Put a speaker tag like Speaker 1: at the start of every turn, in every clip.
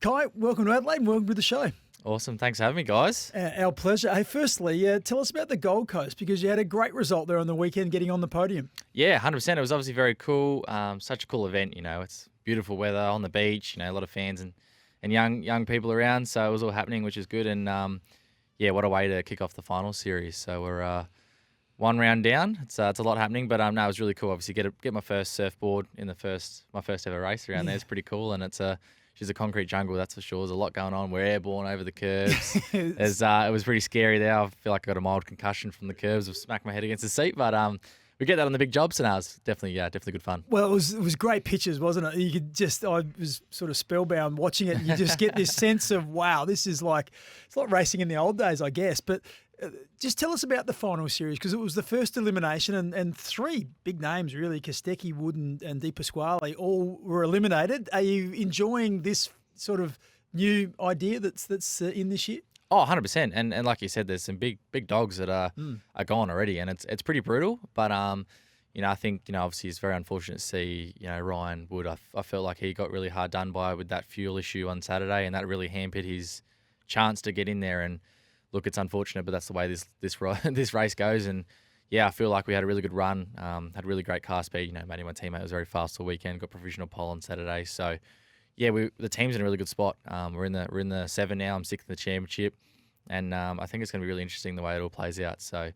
Speaker 1: Kai, welcome to Adelaide and welcome to the show.
Speaker 2: Awesome. Thanks for having me, guys.
Speaker 1: Our pleasure. Hey, firstly, tell us about the Gold Coast because you had a great result there on the weekend getting on the podium.
Speaker 2: Yeah, 100%. It was obviously very cool. Such a cool event. It's beautiful weather on the beach, a lot of fans and young people around. So it was all happening, which is good. And, what a way to kick off the final series. So we're one round down. It's a lot happening, but no, it was really cool. Obviously, get my first surfboard in my first ever race around there. It's pretty cool, and she's a concrete jungle, that's for sure. There's a lot going on. We're airborne over the curbs. It was pretty scary there. I feel like I got a mild concussion from the curbs. I've smacked my head against the seat, but we get that on the big jobs, and it was definitely good fun.
Speaker 1: Well, it was great pictures, wasn't it? You could I was sort of spellbound watching it. You just get this sense of, wow, this is like, it's like racing in the old days, I guess. But just tell us about the final series because it was the first elimination and three big names really, Kostecki, Wood and Di Pasquale, all were eliminated. Are you enjoying this sort of new idea that's in this year?
Speaker 2: Oh, 100%. And like you said, there's some big dogs that are gone already, and it's pretty brutal. But I think obviously it's very unfortunate to see Ryan Wood. I felt like he got really hard done by with that fuel issue on Saturday, and that really hampered his chance to get in there. And look, it's unfortunate, but that's the way this race goes. And I feel like we had a really good run, had really great car speed. Matty, my teammate, was very fast all weekend. Got provisional pole on Saturday, so. Yeah, the team's in a really good spot. We're in the 7 now. I'm 6th in the championship, and I think it's going to be really interesting the way it all plays out. So,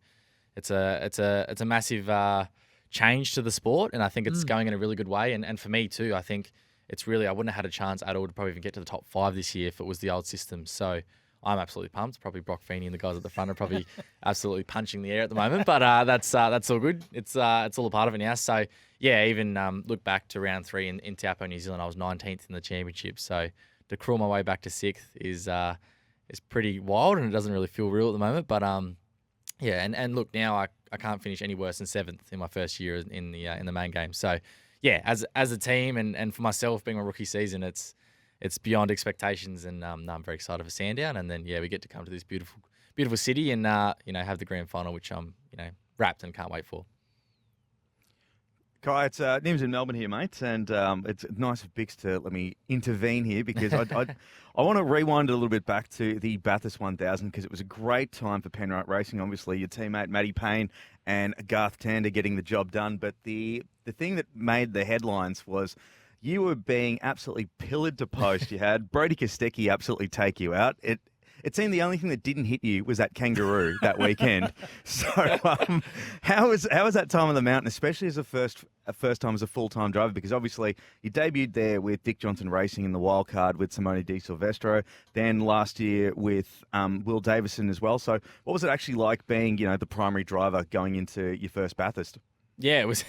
Speaker 2: it's a massive change to the sport, and I think it's going in a really good way. And for me too, I think it's really I wouldn't have had a chance at all to probably even get to the top 5 this year if it was the old system. So. I'm absolutely pumped. Probably Brock Feeney and the guys at the front are probably absolutely punching the air at the moment, but that's all good. It's all a part of it now. So even look back to round 3 in Taupo, New Zealand. I was 19th in the championship. So to crawl my way back to 6th is pretty wild, and it doesn't really feel real at the moment. But and look, now I can't finish any worse than 7th in my first year in the main game. So as a team and for myself being my rookie season, it's beyond expectations, and I'm very excited for Sandown. And then we get to come to this beautiful city and have the grand final, which I'm wrapped and can't wait for.
Speaker 3: Kai, it's Nims in Melbourne here, mate, and it's nice of Bix to let me intervene here because I want to rewind it a little bit back to the Bathurst 1000 because it was a great time for Penrite Racing. Obviously, your teammate Matty Payne and Garth Tander getting the job done, but the thing that made the headlines was you were being absolutely pillared to post. You had Brody Kostecki absolutely take you out. It seemed the only thing that didn't hit you was that kangaroo that weekend. So how was that time on the mountain, especially as a first time as a full-time driver? Because obviously you debuted there with Dick Johnson Racing in the wildcard with Simone Di Silvestro, then last year with Will Davison as well. So what was it actually like being the primary driver going into your first Bathurst?
Speaker 2: Yeah, it was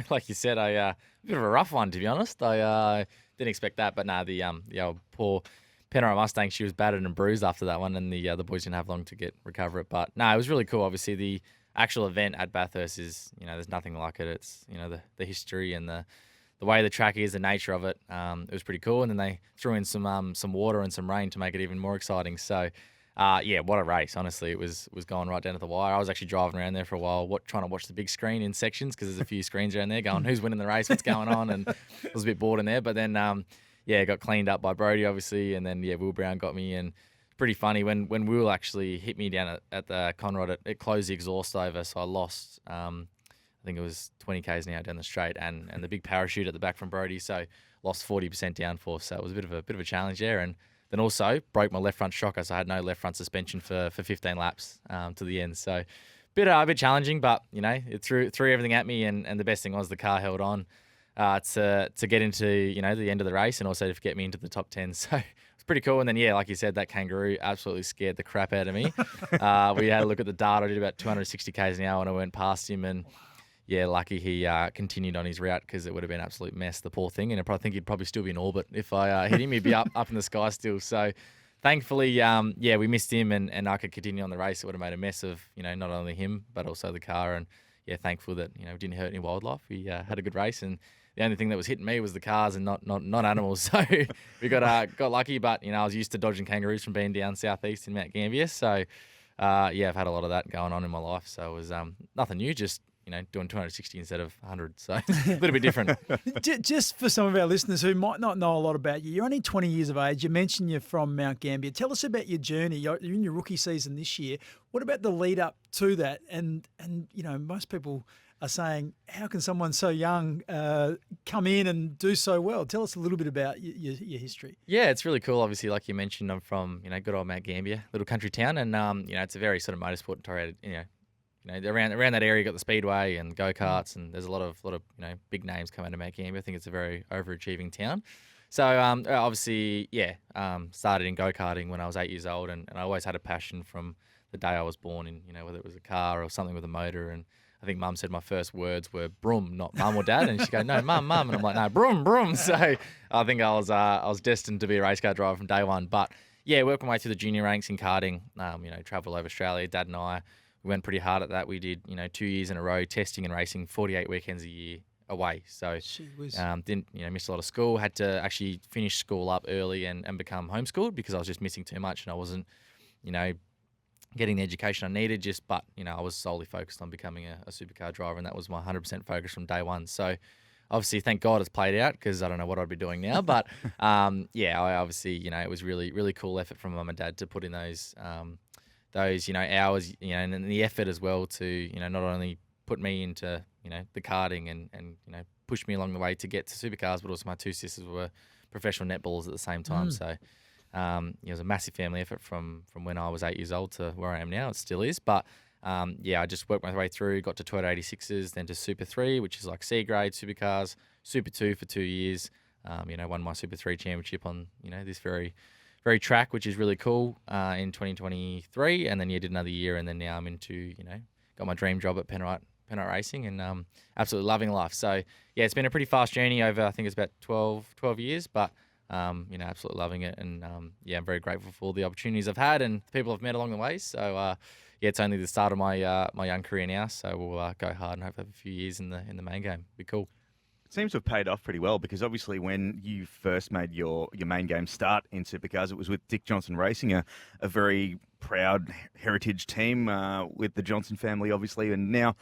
Speaker 2: like you said, a bit of a rough one, to be honest. I didn't expect that, but the old poor Penrite Mustang, she was battered and bruised after that one, and the boys didn't have long to recover it. But no, it was really cool. Obviously, the actual event at Bathurst is there's nothing like it. It's the history and the way the track is, the nature of it. It was pretty cool, and then they threw in some water and some rain to make it even more exciting. So. What a race, honestly. It was going right down to the wire. I was actually driving around there for a while, trying to watch the big screen in sections because there's a few screens around there going, who's winning the race, what's going on? And I was a bit bored in there. But then, got cleaned up by Brody, obviously. And then, Will Brown got me. And pretty funny, when Will actually hit me down at the Conrod, it closed the exhaust over. So I lost, I think it was 20 Ks an hour down the straight and the big parachute at the back from Brody. So lost 40% downforce. So it was a bit of a challenge there. And then also broke my left front shocker, so I had no left front suspension for 15 laps to the end. So a bit challenging, but it threw everything at me, and the best thing was the car held on to get into the end of the race and also to get me into the top 10. So it's pretty cool. And then like you said, that kangaroo absolutely scared the crap out of me. We had a look at the data. I did about 260 Ks an hour when I went past him, and lucky he continued on his route because it would have been an absolute mess, the poor thing. And I think he'd probably still be in orbit if I hit him. He'd be up in the sky still. So thankfully, we missed him and I could continue on the race. It would have made a mess of, not only him, but also the car. And thankful that, we didn't hurt any wildlife. We had a good race. And the only thing that was hitting me was the cars and not animals. So we got lucky. But, I was used to dodging kangaroos from being down southeast in Mount Gambier. So, I've had a lot of that going on in my life. So it was nothing new, just doing 260 instead of 100. So a little bit different.
Speaker 1: Just for some of our listeners who might not know a lot about you, you're only 20 years of age. You mentioned you're from Mount Gambier. Tell us about your journey. You're in your rookie season this year. What about the lead up to that? And most people are saying, how can someone so young come in and do so well? Tell us a little bit about your history.
Speaker 2: Yeah, it's really cool. Obviously, like you mentioned, I'm from good old Mount Gambier, little country town, and it's a very sort of motorsport oriented. Around that area, you got the speedway and go karts, and there's a lot of big names come out of Mount Gambier. I think it's a very overachieving town. So obviously, started in go karting when I was 8 years old, and I always had a passion from the day I was born. In whether it was a car or something with a motor, and I think Mum said my first words were "broom," not "Mum" or "Dad," and she go, "No, Mum," and I'm like, "No, broom, broom." So I think I was destined to be a race car driver from day one. But yeah, working my way through the junior ranks in karting, travel over Australia. Dad and I, we went pretty hard at that. We did 2 years in a row testing and racing, 48 weekends a year away. So didn't miss a lot of school. Had to actually finish school up early and become homeschooled because I was just missing too much and I wasn't getting the education I needed. But I was solely focused on becoming a supercar driver, and that was my 100% focus from day one. So obviously, thank God it's played out because I don't know what I'd be doing now. But I obviously it was really really cool effort from Mum and Dad to put in those hours and the effort as well to not only put me into the karting and push me along the way to get to supercars, but also my two sisters were professional netballers at the same time. So it was a massive family effort from when I was 8 years old to where I am now. It still is, but I just worked my way through, got to Toyota 86s, then to Super 3, which is like C grade supercars, Super 2 for 2 years. Won my Super 3 championship on this very track, which is really cool, in 2023, and then did another year, and then now I'm into got my dream job at Penrite Racing, and absolutely loving life. So it's been a pretty fast journey over, I think it's about 12 years, but absolutely loving it, and I'm very grateful for all the opportunities I've had and the people I've met along the way. So it's only the start of my my young career now, so we'll go hard and hope to have a few years in the main game. Be cool.
Speaker 3: It seems to have paid off pretty well because obviously when you first made your main game start in supercars, it was with Dick Johnson Racing, a very proud heritage team with the Johnson family, obviously. And now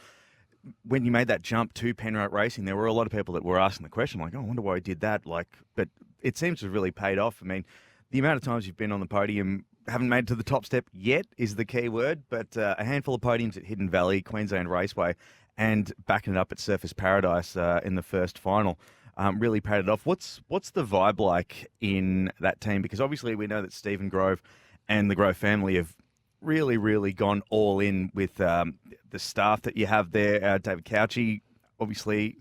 Speaker 3: when you made that jump to Penrite Racing, there were a lot of people that were asking the question, like, oh, I wonder why he did that. But it seems to have really paid off. I mean, the amount of times you've been on the podium, haven't made it to the top step yet is the key word, but a handful of podiums at Hidden Valley, Queensland Raceway, and backing it up at Surfers Paradise in the first final really paid it off. What's the vibe like in that team? Because obviously we know that Stephen Grove and the Grove family have really, really gone all in with the staff that you have there. David Couchy, obviously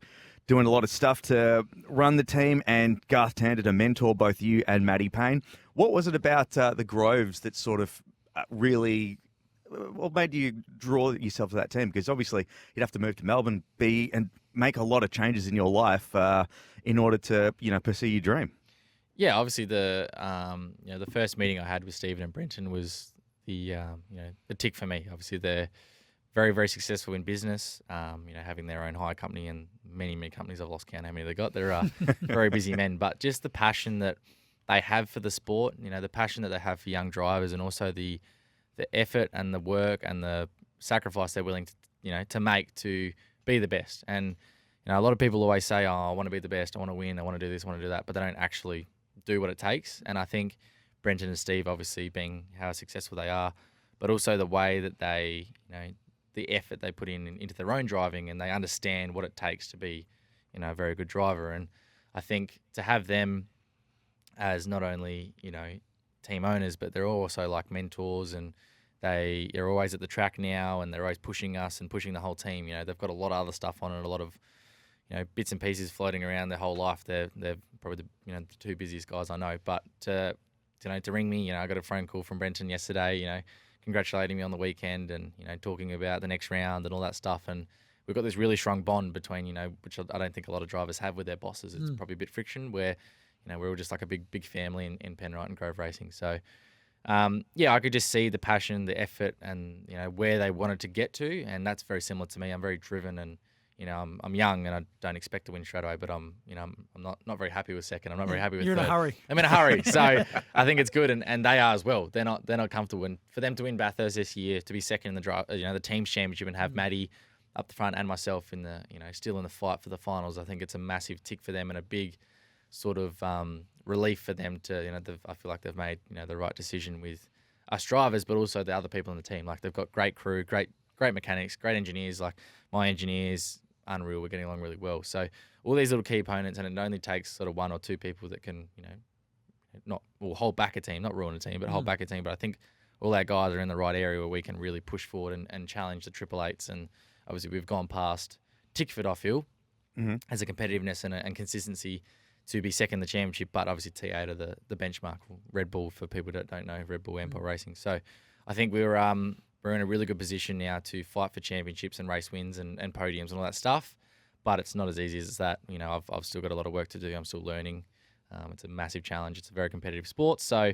Speaker 3: doing a lot of stuff to run the team, and Garth Tander to mentor both you and Maddie Payne. What was it about the Groves that sort of really made you draw yourself to that team? Because obviously you'd have to move to Melbourne, and make a lot of changes in your life in order to pursue your dream.
Speaker 2: Yeah, obviously the first meeting I had with Stephen and Brenton was the tick for me. Obviously they're very, very successful in business, having their own hire company, and many, many companies. I've lost count how many they got. They're very busy men, but just the passion that they have for the sport, the passion that they have for young drivers, and also the effort and the work and the sacrifice they're willing to make to be the best. And a lot of people always say, "Oh, I want to be the best. I want to win. I want to do this. I want to do that," but they don't actually do what it takes. And I think Brenton and Steve, obviously being how successful they are, but also the way that they, the effort they put into their own driving, and they understand what it takes to be, a very good driver. And I think to have them as not only, team owners, but they're also like mentors, and they're always at the track now, and they're always pushing us and pushing the whole team. They've got a lot of other stuff on it, a lot of, bits and pieces floating around their whole life. They're probably the two busiest guys I know. But to ring me, I got a phone call from Brenton yesterday, congratulating me on the weekend, and talking about the next round and all that stuff. And we've got this really strong bond between, which I don't think a lot of drivers have with their bosses. It's probably a bit friction where, we're all just like a big family in Penrite and Grove Racing. So, I could just see the passion, the effort, and where they wanted to get to, and that's very similar to me. I'm very driven, and I'm young, and I don't expect to win straight away. But I'm not very happy with second. I'm not very happy with
Speaker 1: You're
Speaker 2: third.
Speaker 1: in a hurry.
Speaker 2: I'm in a hurry, so I think it's good, and they are as well. They're not comfortable, and for them to win Bathurst this year, to be second in the the team's championship, and have Maddie up the front and myself in the, still in the fight for the finals. I think it's a massive tick for them and a big sort of relief for them to, I feel like they've made, the right decision with us drivers, but also the other people in the team. Like they've got great crew, great mechanics, great engineers. Like my engineers, unreal. We're getting along really well. So all these little key opponents, and it only takes sort of one or two people that can, hold back a team, not ruin a team, but hold back a team. But I think all our guys are in the right area where we can really push forward and challenge the Triple Eights. And obviously we've gone past Tickford, I feel, as a competitiveness and consistency to be second in the championship, but obviously T8 are the benchmark. Red Bull, for people that don't know, Red Bull Empire Racing. So I think we're in a really good position now to fight for championships and race wins and podiums and all that stuff. But it's not as easy as that. I've still got a lot of work to do. I'm still learning. It's a massive challenge. It's a very competitive sport. So,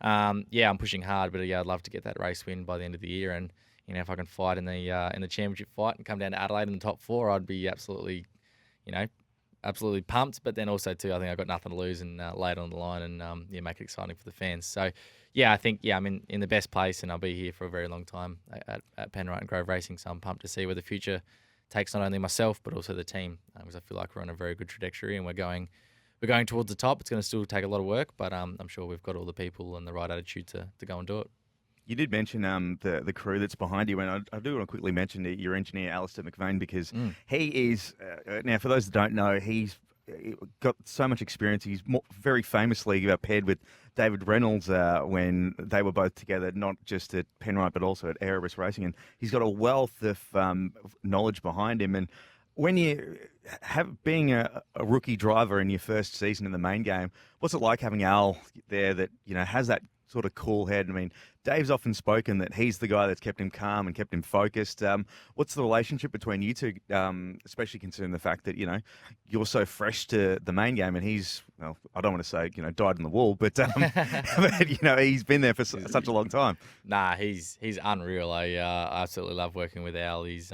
Speaker 2: I'm pushing hard. But I'd love to get that race win by the end of the year. And if I can fight in the championship fight and come down to Adelaide in the top 4, I'd be absolutely pumped. But then also too, I think I've got nothing to lose and later on the line and make it exciting for the fans. So I think I'm in the best place and I'll be here for a very long time at Penrite and Grove Racing. So I'm pumped to see where the future takes not only myself but also the team, because I feel like we're on a very good trajectory and we're going towards the top. It's going to still take a lot of work, but I'm sure we've got all the people and the right attitude to go and do it.
Speaker 3: You did mention the crew that's behind you, and I do want to quickly mention your engineer, Alistair McVeigh, because he is, now for those that don't know, he's got so much experience. He's very famously paired with David Reynolds when they were both together, not just at Penrite, but also at Erebus Racing. And he's got a wealth of knowledge behind him. And when you being a rookie driver in your first season in the main game, what's it like having Al there that, has that sort of cool head? I mean, Dave's often spoken that he's the guy that's kept him calm and kept him focused. What's the relationship between you two, especially considering the fact that, you're so fresh to the main game and he's, well, I don't want to say, dyed in the wool, but, but he's been there for such a long time.
Speaker 2: Nah, he's unreal. I absolutely love working with Al. He's,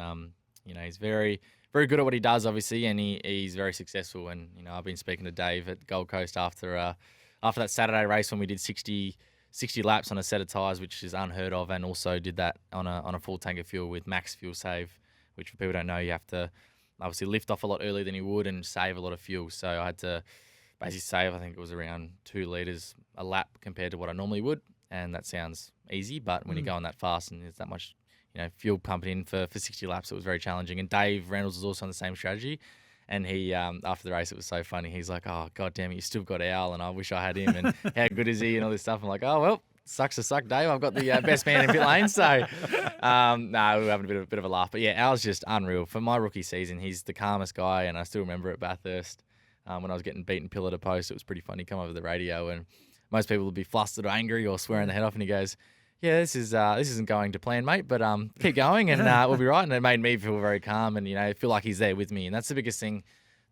Speaker 2: he's very, very good at what he does, obviously, and he's very successful. And, I've been speaking to Dave at Gold Coast after that Saturday race when we did 60 laps on a set of tyres, which is unheard of, and also did that on a full tank of fuel with max fuel save, which for people who don't know, you have to obviously lift off a lot earlier than you would and save a lot of fuel. So I had to basically save, I think it was around 2 litres a lap compared to what I normally would, and that sounds easy, but when you're going that fast and there's that much fuel pumping in for 60 laps, it was very challenging. And Dave Reynolds was also on the same strategy. And he, after the race, it was so funny. He's like, "Oh, God damn it, you still got Al, and I wish I had him. And how good is he?" And all this stuff. I'm like, "Oh, well, sucks to suck, Dave. I've got the best man in pit lane." So, we were having a bit of a laugh. But yeah, Al's just unreal. For my rookie season, he's the calmest guy. And I still remember at Bathurst when I was getting beaten pillar to post, it was pretty funny. Come over the radio, and most people would be flustered or angry or swearing their head off. And he goes, "Yeah, this isn't going to plan, mate, but keep going and we'll be right." And it made me feel very calm and feel like he's there with me. And that's the biggest thing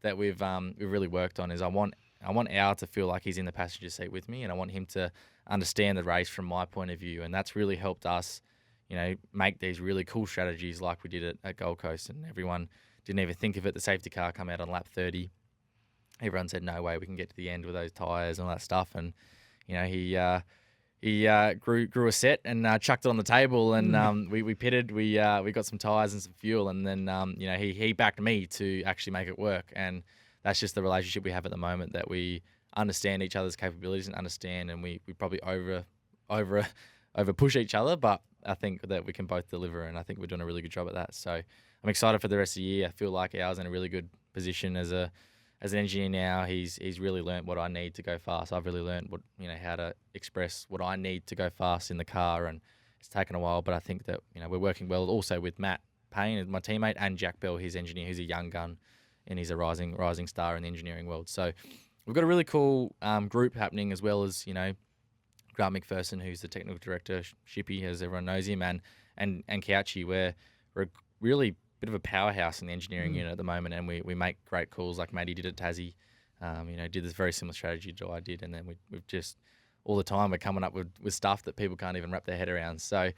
Speaker 2: that we've really worked on is I want Al to feel like he's in the passenger seat with me, and I want him to understand the race from my point of view. And that's really helped us, make these really cool strategies like we did at Gold Coast. And everyone didn't even think of it. The safety car come out on lap 30. Everyone said, "No way, we can get to the end with those tyres and all that stuff." And he grew a set and chucked it on the table, and we pitted. We got some tyres and some fuel, and then he backed me to actually make it work. And that's just the relationship we have at the moment, that we understand each other's capabilities and understand, and we probably over push each other, but I think that we can both deliver, and I think we're doing a really good job at that. So I'm excited for the rest of the year. I feel like Al's in a really good position as an engineer now. He's really learnt what I need to go fast. I've really learnt what how to express what I need to go fast in the car, and it's taken a while, but I think that we're working well also with Matt Payne, my teammate, and Jack Bell, his engineer, who's a young gun, and he's a rising star in the engineering world. So we've got a really cool group happening, as well as Grant McPherson, who's the technical director, Shippy, as everyone knows him, and Couchy. We're a really bit of a powerhouse in the engineering unit at the moment, and we make great calls like Matty did at Tassie. Did this very similar strategy to I did, and then we've just all the time we're coming up with stuff that people can't even wrap their head around. So,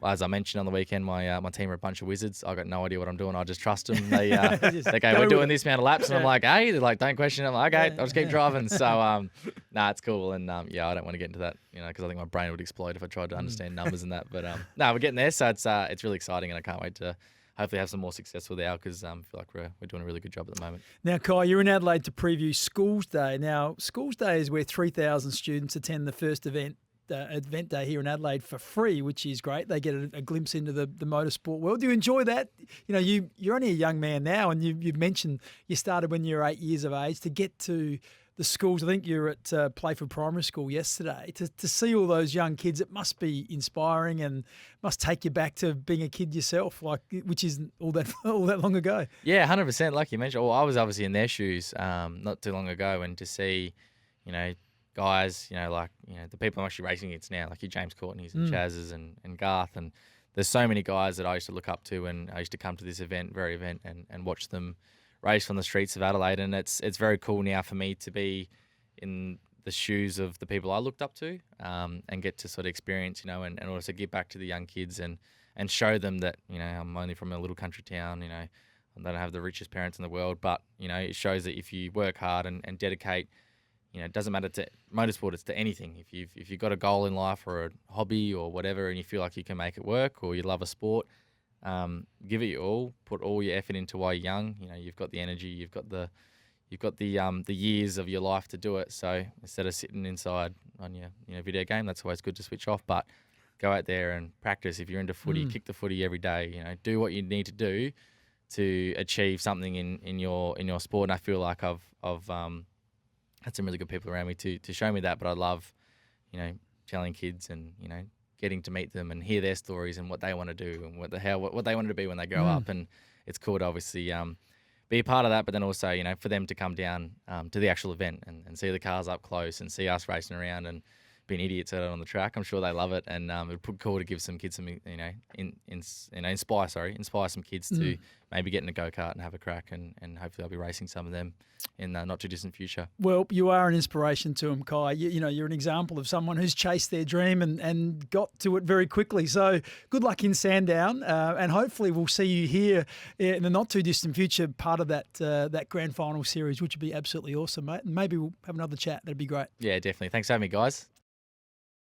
Speaker 2: as I mentioned on the weekend, my team are a bunch of wizards. I got no idea what I'm doing. I just trust them. They go, "We're doing this amount of laps," and I'm like, "Hey," they're like, "Don't question it." I'm like, "Okay, I'll just keep driving." So, it's cool, and I don't want to get into that, because I think my brain would explode if I tried to understand numbers and that. But we're getting there, so it's really exciting, and I can't wait to hopefully have some more success with ours because I feel like we're doing a really good job at the moment.
Speaker 1: Now, Kai, you're in Adelaide to preview Schools Day. Now, Schools Day is where 3,000 students attend the first event day here in Adelaide for free, which is great. They get a glimpse into the motorsport world. Do you enjoy that? You know, you're only a young man now, and you've mentioned you started when you were 8 years of age. To get to the schools, I think you were at Playford Primary School yesterday. To see all those young kids, it must be inspiring and must take you back to being a kid yourself, which isn't all that long ago.
Speaker 2: Yeah, 100%. Like you mentioned, well, I was obviously in their shoes not too long ago, and to see, you know, guys, the people I'm actually racing against now, like your James Courtney's and Chaz's and Garth, and there's so many guys that I used to look up to, and I used to come to this event and watch them race on the streets of Adelaide, and it's very cool now for me to be in the shoes of the people I looked up to, and get to sort of experience, and also give back to the young kids and show them that, I'm only from a little country town, I don't have the richest parents in the world, but, it shows that if you work hard and dedicate, it doesn't matter to motorsport, it's to anything. If you've got a goal in life or a hobby or whatever, and you feel like you can make it work, or you love a sport, give it your all, put all your effort into while you're young. You've got the energy, you've got the years of your life to do it. So instead of sitting inside on your video game, that's always good to switch off. But go out there and practice. If you're into footy, kick the footy every day. Do what you need to do to achieve something in your sport. And I feel like I've had some really good people around me to show me that. But I love, telling kids and getting to meet them and hear their stories and what they want to do and what they wanted to be when they grow up. And it's cool to obviously be a part of that, but then also, for them to come down to the actual event and see the cars up close and see us racing around and being idiots out on the track. I'm sure they love it, and it'd be cool to give some kids some, inspire some kids to maybe get in a go-kart and have a crack, and hopefully I'll be racing some of them in the not too distant future.
Speaker 1: Well, you are an inspiration to them, Kai. You're an example of someone who's chased their dream and got to it very quickly. So good luck in Sandown, and hopefully we'll see you here in the not too distant future, part of that grand final series, which would be absolutely awesome, mate. And maybe we'll have another chat. That'd be great.
Speaker 2: Yeah, definitely. Thanks for having me, guys.